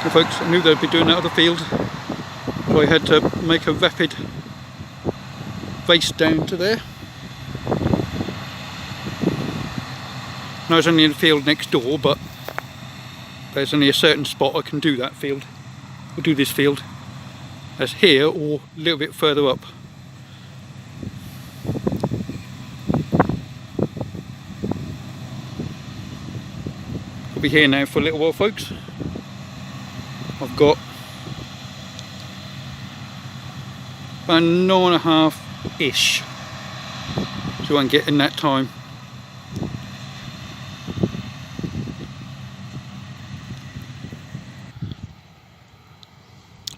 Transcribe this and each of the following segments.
So folks, I knew they'd be doing that other field, so I had to make a rapid race down to there. I was only in the field next door, but there's only a certain spot I can do that field, or do this field. That's here or a little bit further up. I'll be here now for a little while, folks. I've got about an hour and a half-ish so I can get in that time.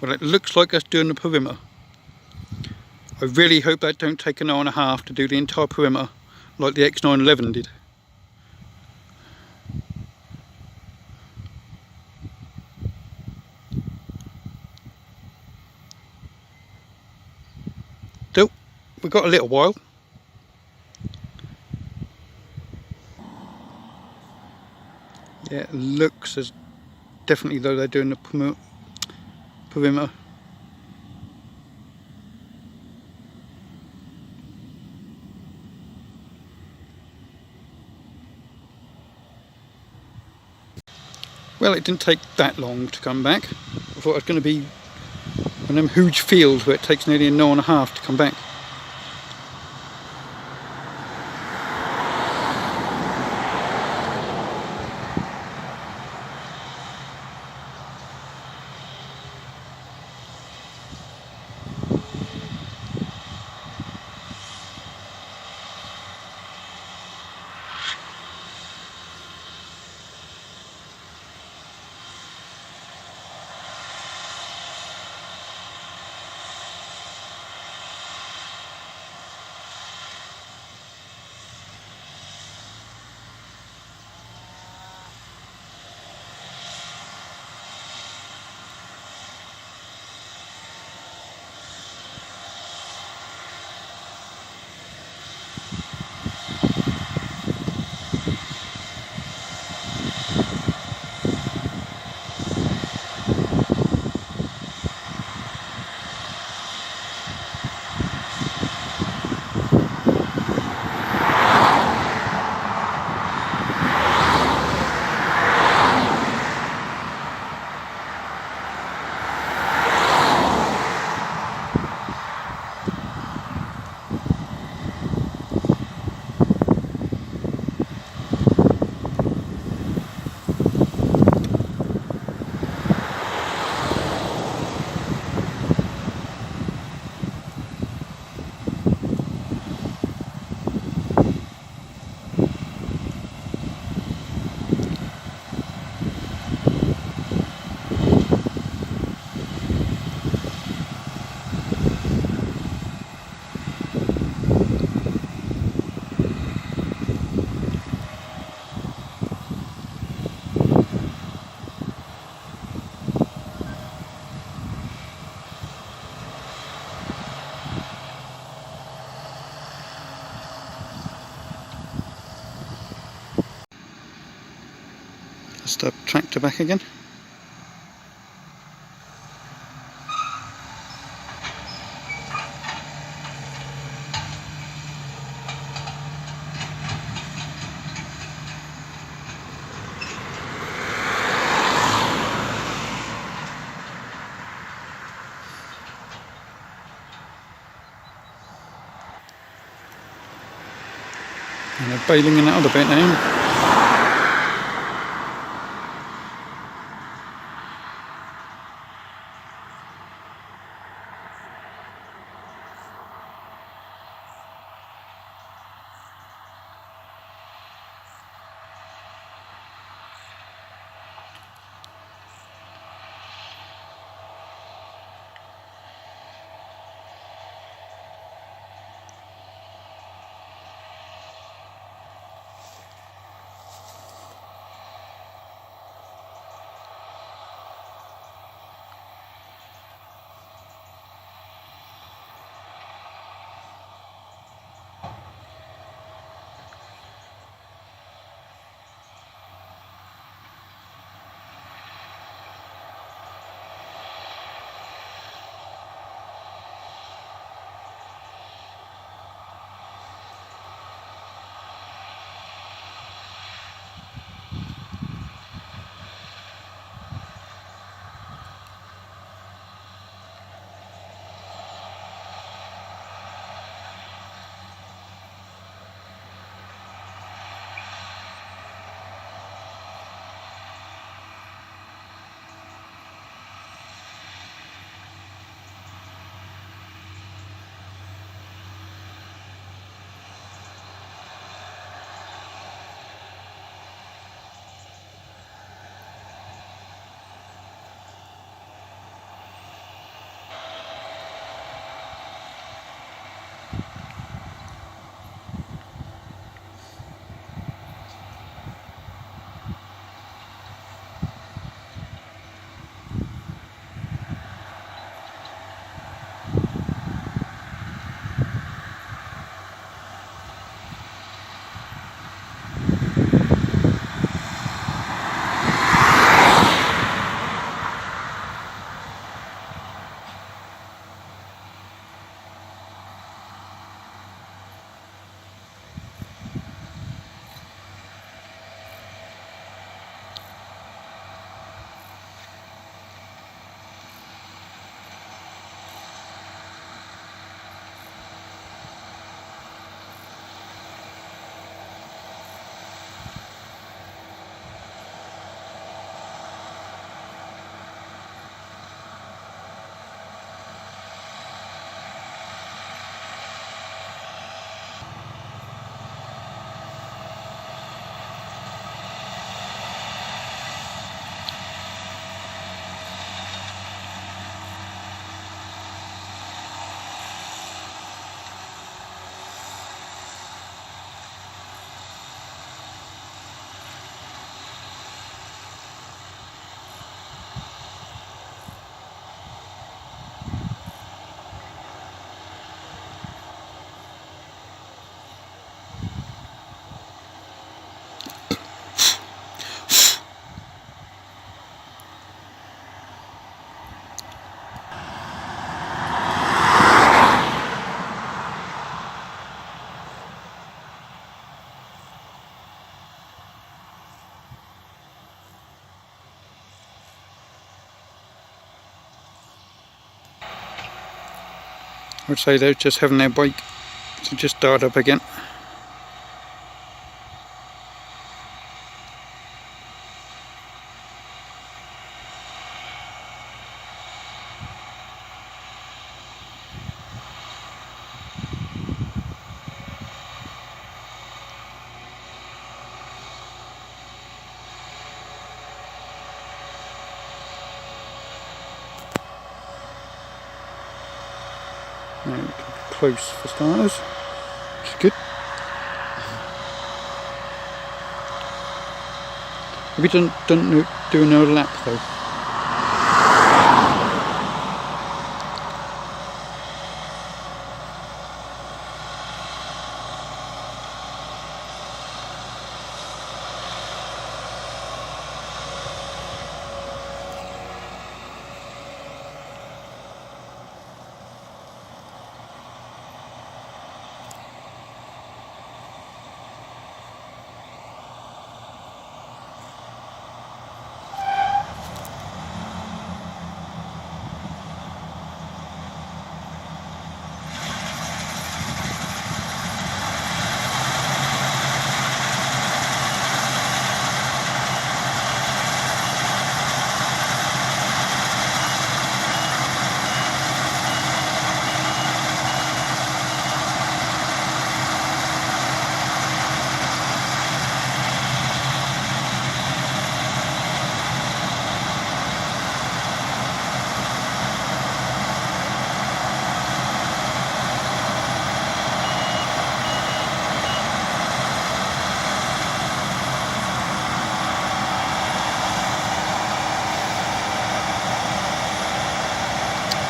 Well, it looks like that's doing the perimeter. I really hope that don't take an hour and a half to do the entire perimeter like the X911 did. Still, we've got a little while. Yeah, it looks as definitely though they're doing the perimeter. Well, it didn't take that long to come back. I thought it was going to be one of them huge fields where it takes nearly an hour and a half to come back. That's the tractor back again. And they're bailing in that other bit now. I'd say they're just having their break, so just start up again. Now close for starters, which is good. We don't do another lap though.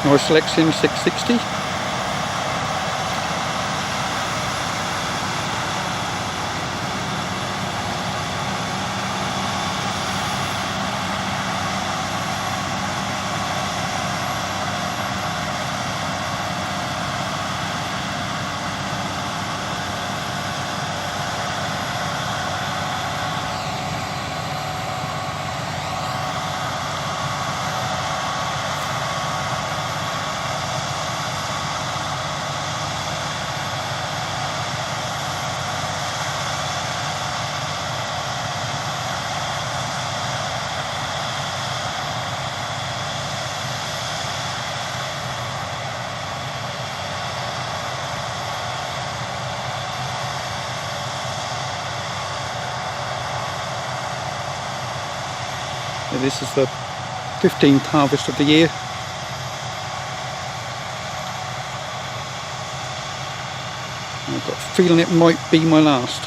Nice Lexion 660. This is the 15th harvest of the year. I've got a feeling it might be my last.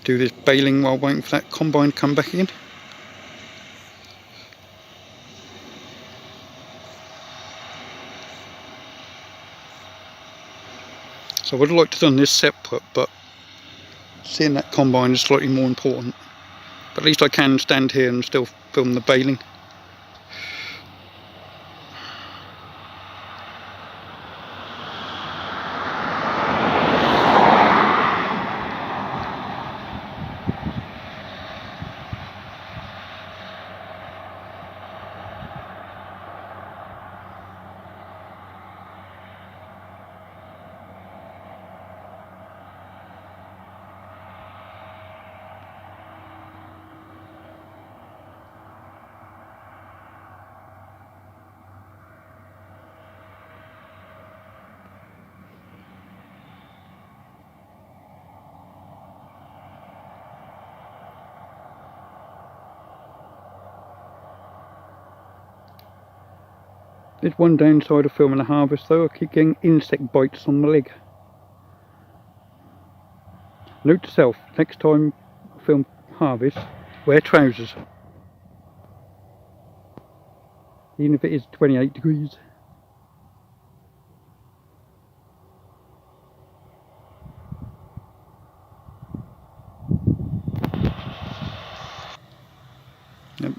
Do this baling while waiting for that combine to come back again. So I would have liked to have done this separate, but seeing that combine is slightly more important. But at least I can stand here and still film the baling. There's one downside of filming a harvest though, I keep getting insect bites on my leg. Note to self, next time I film harvest, wear trousers. Even if it is 28 degrees.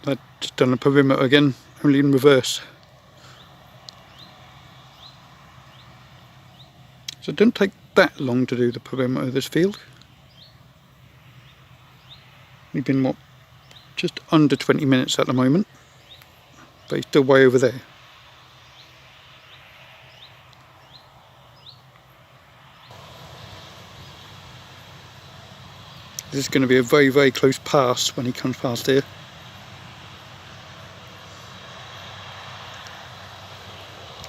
I've just done a perimeter again, only in reverse. So it didn't take that long to do the perimeter of this field. We've been, what, just under 20 minutes at the moment, but he's still way over there. This is going to be a very, very close pass when he comes past here.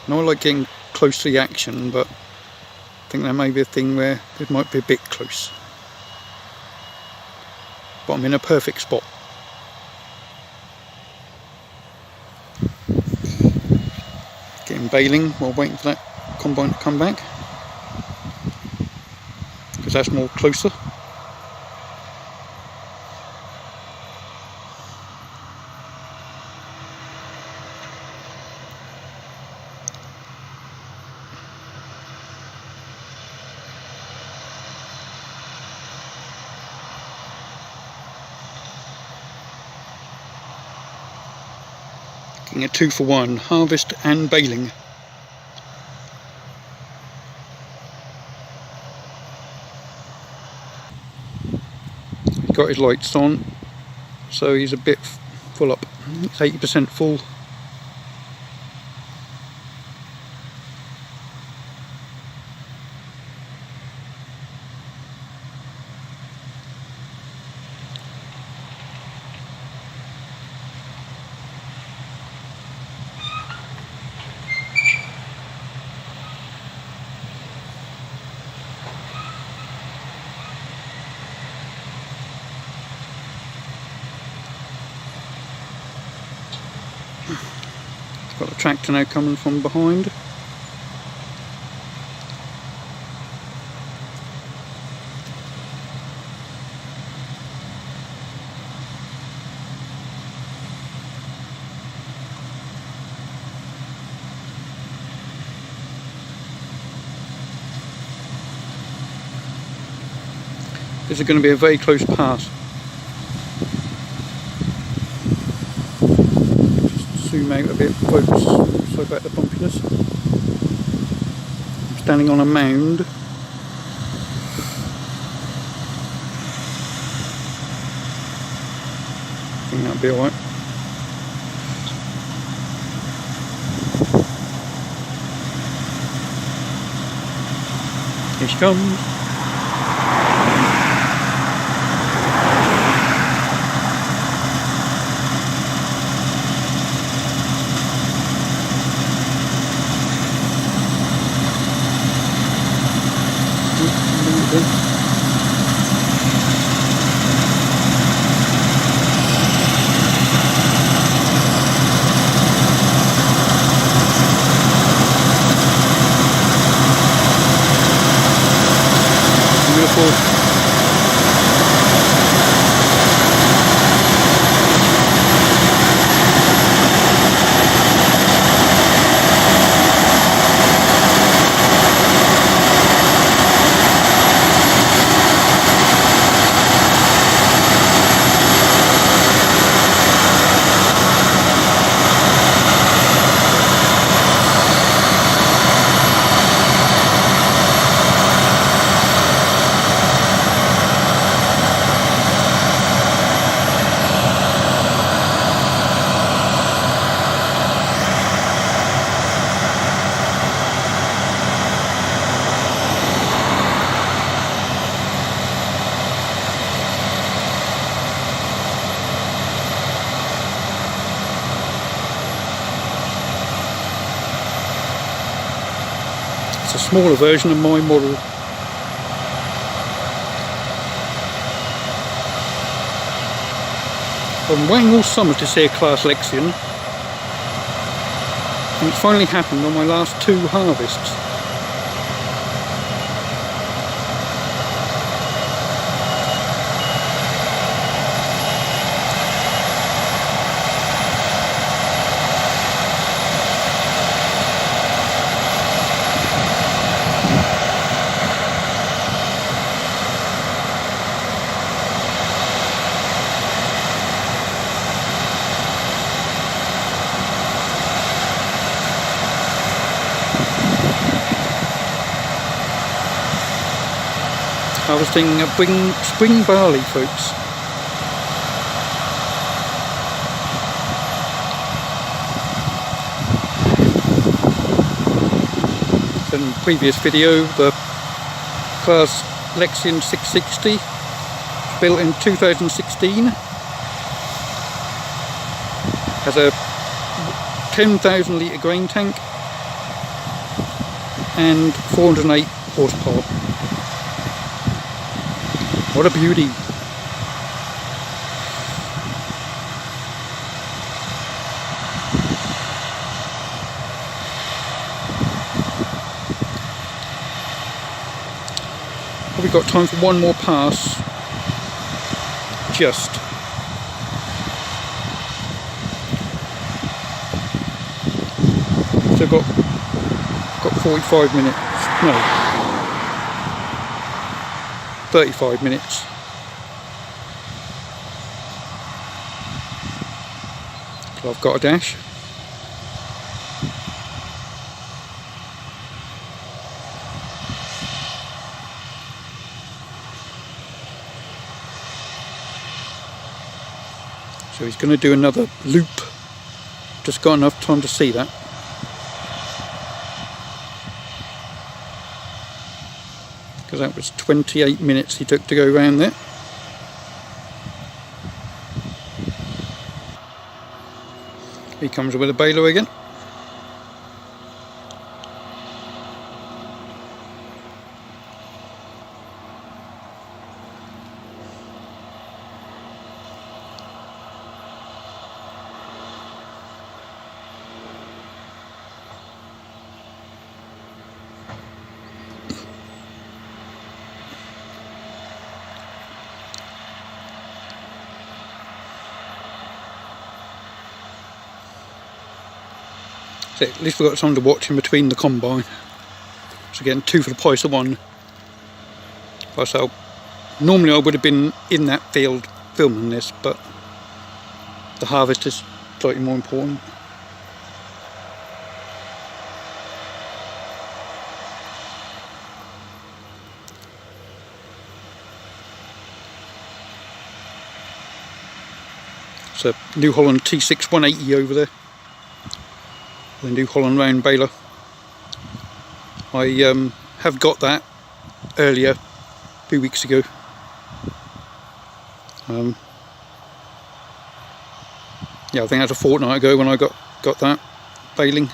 And I like getting close to the action, but I think there may be a thing where it might be a bit close. But I'm in a perfect spot. Getting bailing while waiting for that combine to come back, because that's more closer. Getting a 2-for-1, harvest and baling. He's got his lights on, so he's a bit full up. It's 80% full. Got the tractor now coming from behind. This is going to be a very close pass. Zoom out a bit, folks. Sorry about the bumpiness. I'm standing on a mound. I think that'll be alright. Here she comes. Beautiful. It's a smaller version of my model. I've been waiting all summer to see a Claas Lexion, and it's finally happened on my last 2 harvests. Harvesting spring barley, folks. In the previous video, the Claas Lexion 660, built in 2016, has a 10,000 litre grain tank and 408 horsepower. What a beauty! We've got time for one more pass. Just. So got 45 minutes. No. 35 minutes. So I've got a dash. So he's going to do another loop. Just got enough time to see that. Because that was 28 minutes he took to go around there. He comes with a baler again. So at least we've got something to watch in between the combine. So again, 2 for the price of 1. So normally I would have been in that field filming this, but the harvest is slightly more important. It's a New Holland T6 180 over there. The New Holland round baler. I have got that earlier, a few weeks ago. Yeah, I think that's a fortnight ago when I got that baling.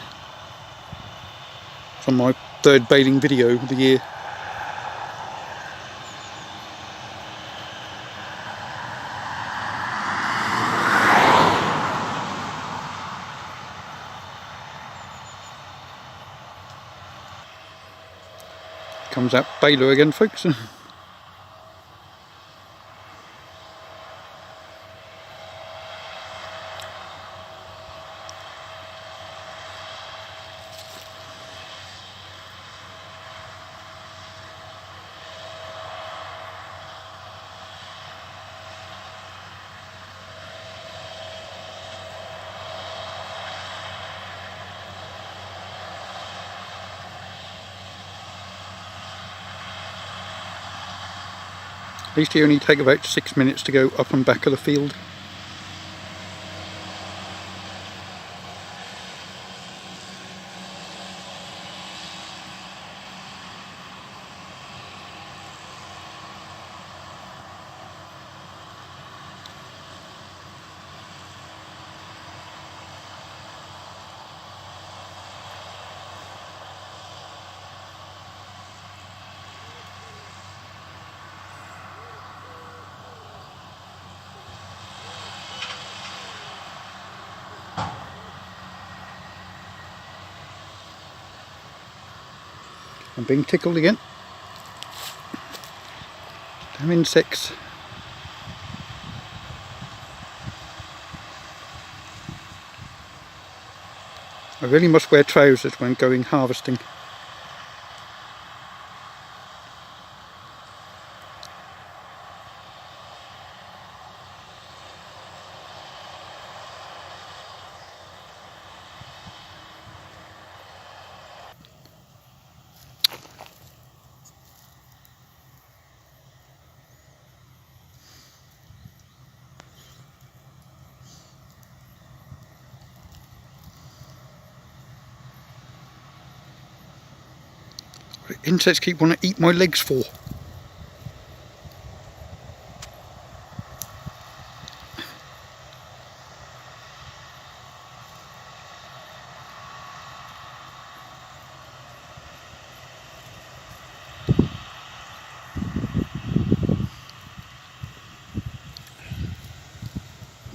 It's on my 3rd baling video of the year. Comes that baler again, folks. At least he only take about 6 minutes to go up and back of the field. I'm being tickled again. Damn insects. I really must wear trousers when going harvesting. Insects keep wanting to eat my legs for.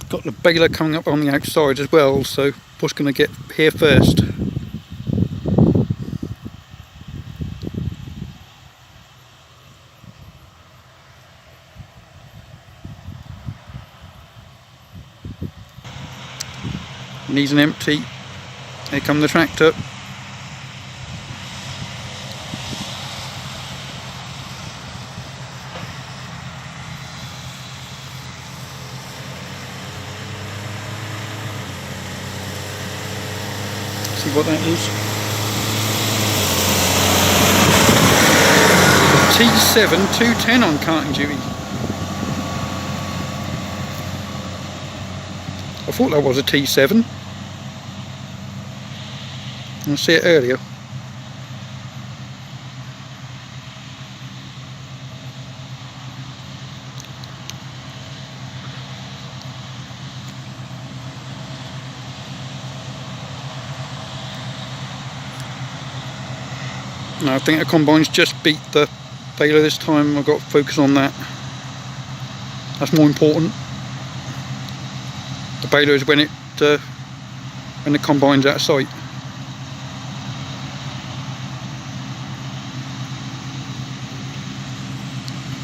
Got the baler coming up on the outside as well, so what's going to get here first? Needs an empty. Here come the tractor. See what that is. T7 210 on carting duty. I thought that was a T7. I see it earlier. No, I think the combine's just beat the baler this time. I've got to focus on that. That's more important. The baler is when the combine's out of sight.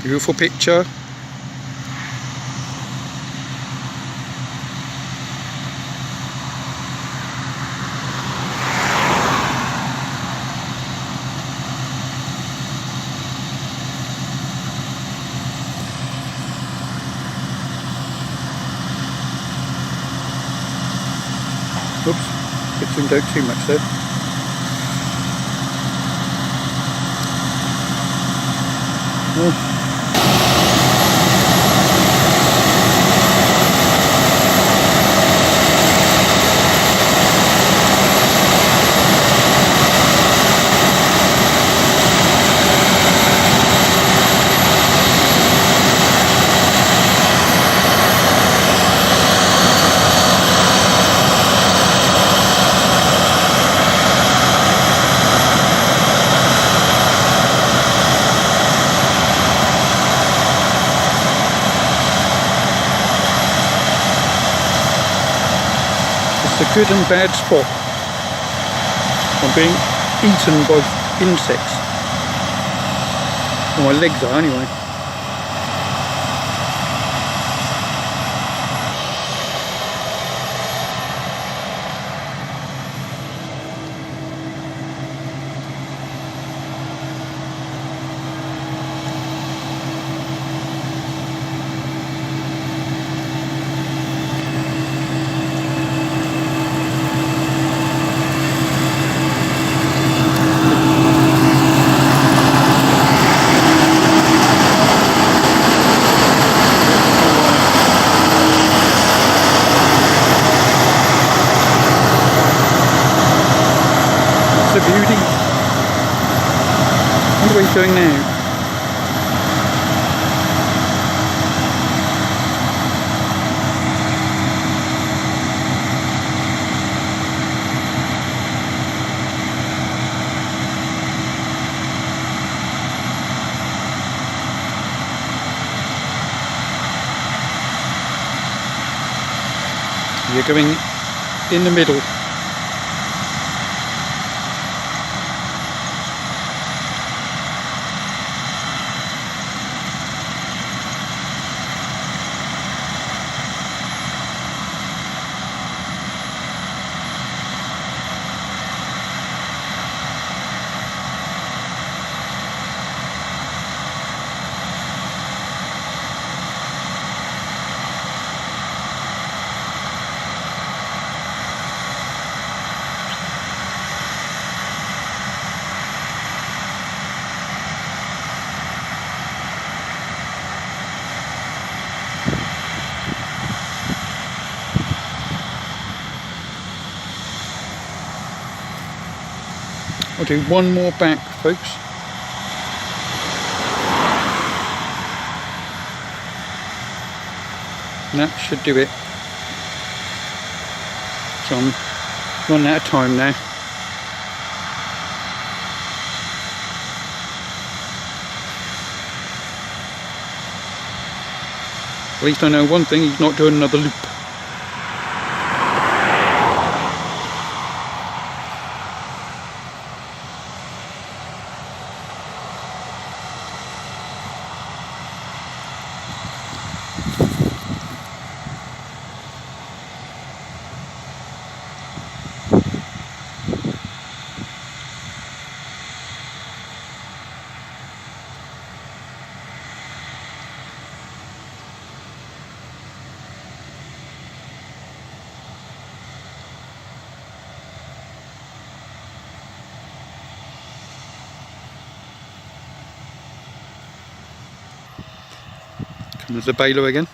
Beautiful picture. Oops, bit zoomed out too much there. Oh. The good and bad spot on being eaten by insects. Well, my legs are anyway. It's a beauty. I wonder what he's doing now. You're going in the middle. I'll do one more back, folks. And that should do it. So I'm running out of time now. At least I know one thing, he's not doing another loop. There's the baler again.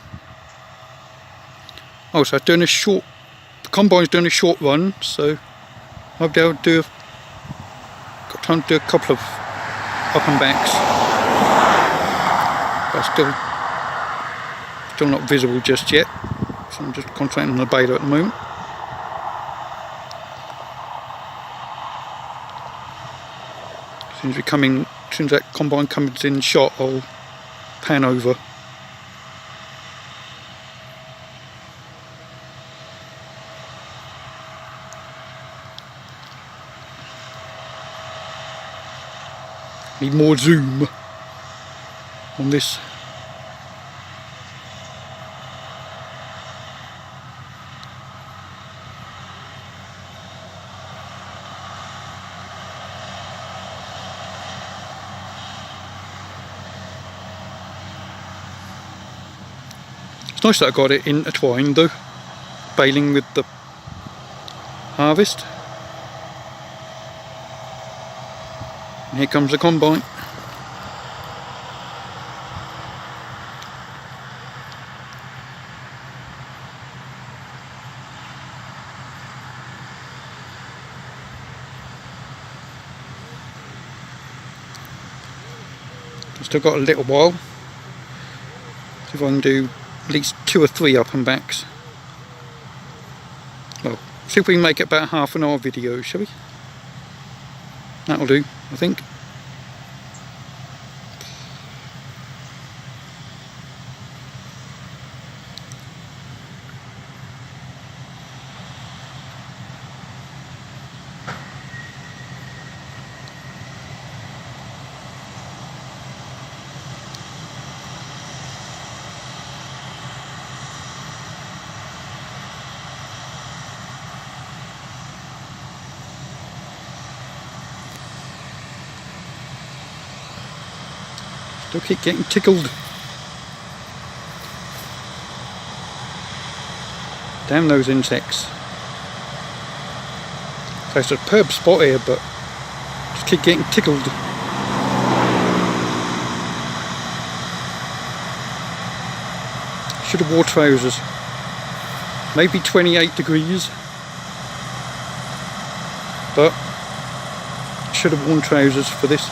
Oh, so I'm doing a short, the combine's doing a short run, so I'll be able to do, got time to do a couple of up and backs. But still not visible just yet, so I'm just concentrating on the baler at the moment. As soon as that combine comes in shot, I'll pan over. Need more zoom on this. It's nice that I got it intertwined though, baling with the harvest. And here comes the combine. Still got a little while. See if I can do at least 2 or 3 up and backs. Well, see if we can make it about half an hour video, shall we? That'll do, I think. Still keep getting tickled. Damn those insects. So it's a superb spot here, but just keep getting tickled. Should have wore trousers. Maybe 28 degrees, but should have worn trousers for this.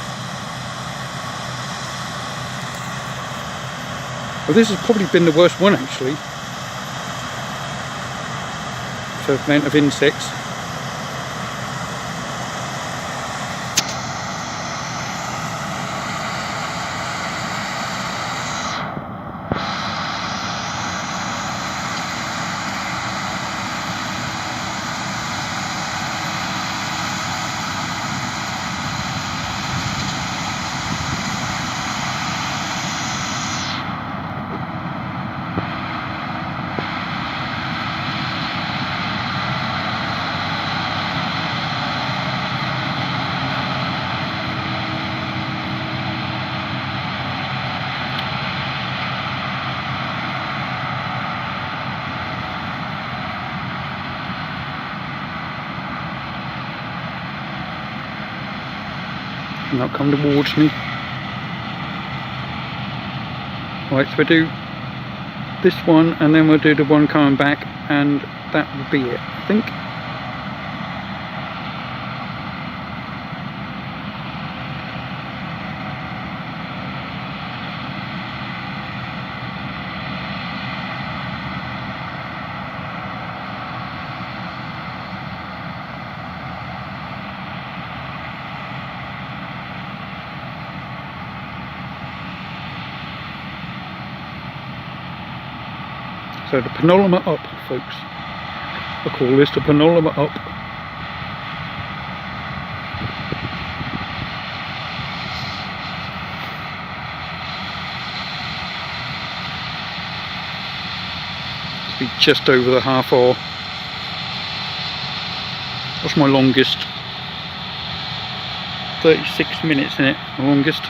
Well, this has probably been the worst one actually, for the amount of insects. Now come towards me. Right, so we'll do this one and then we'll do the one coming back, and that will be it, I think. So the Penulima Up, folks. I call this the Penulima Up. Be just over the half hour. What's my longest? 36 minutes in it, the longest.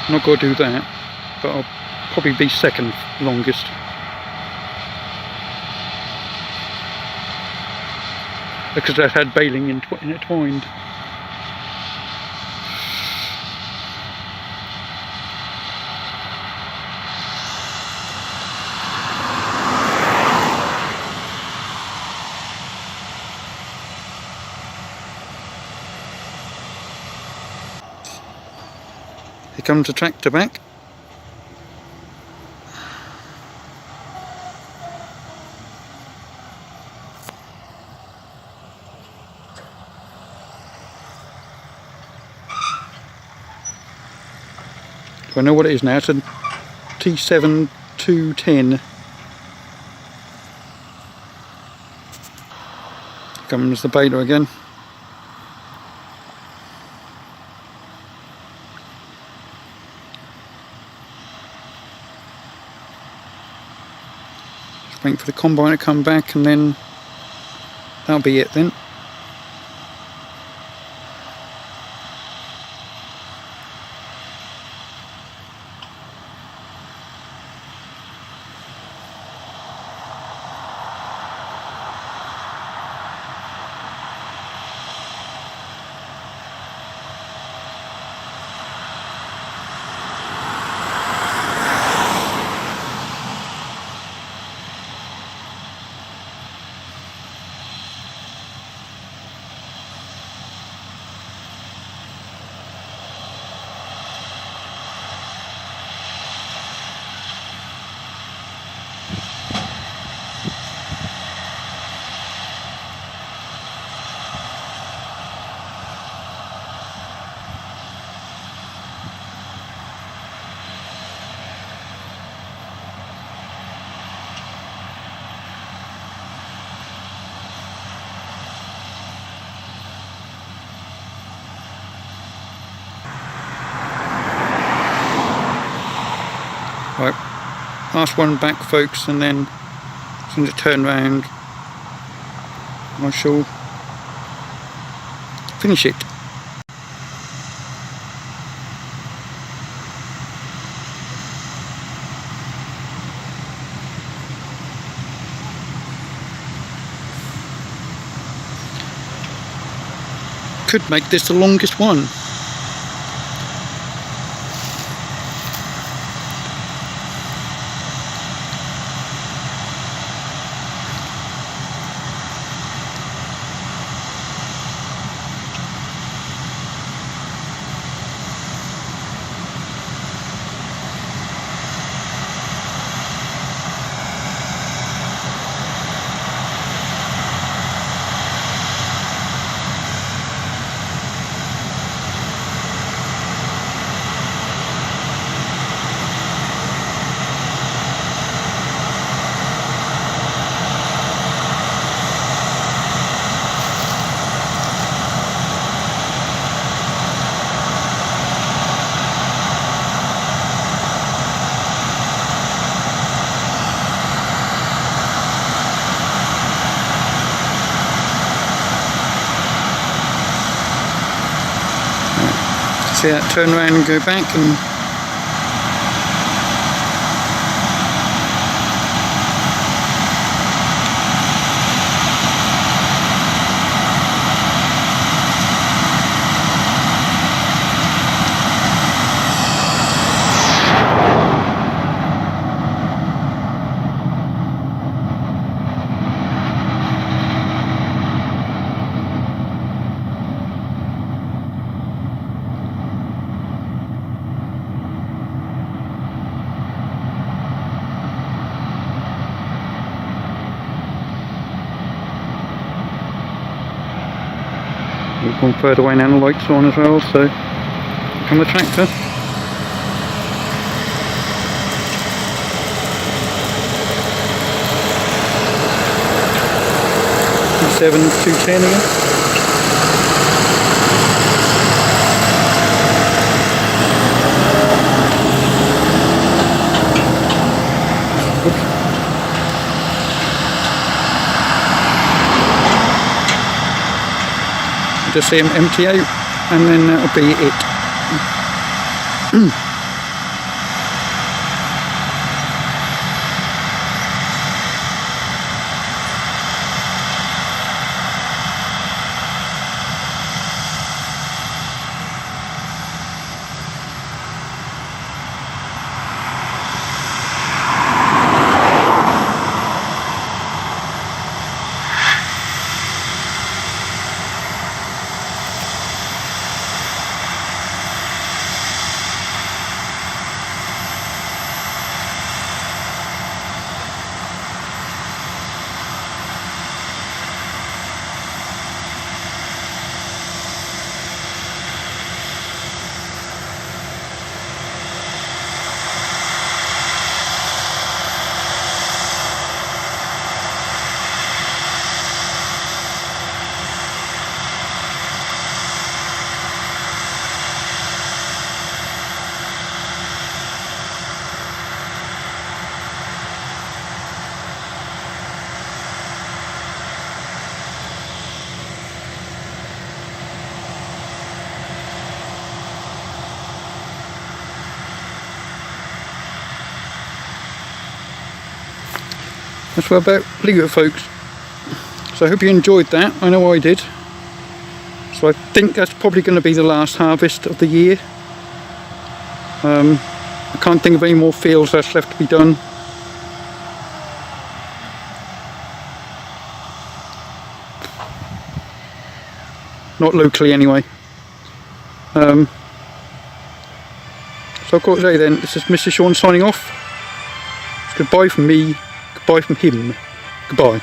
I'm not going to do that, but I'll probably be second longest. Because that had baling intertwined. Here comes the tractor back. I know what it is now. It's a T7 210. Comes the baler again. Just waiting for the combine to come back, and then that'll be it then. Right, last one back, folks, and then as soon as it turn round I shall finish it. Could make this the longest one. See that turn around and go back, and we've gone further away now, the lights are on as well, so come the tractor. 27 210 again. Just see them empty out, and then that'll be it. That's where I'll about leave it, folks. So I hope you enjoyed that. I know I did. So I think that's probably going to be the last harvest of the year. I can't think of any more fields that's left to be done. Not locally anyway. So I'll call it a day then. This is Mr. Sean signing off. It's goodbye from me. Goodbye from him. Goodbye.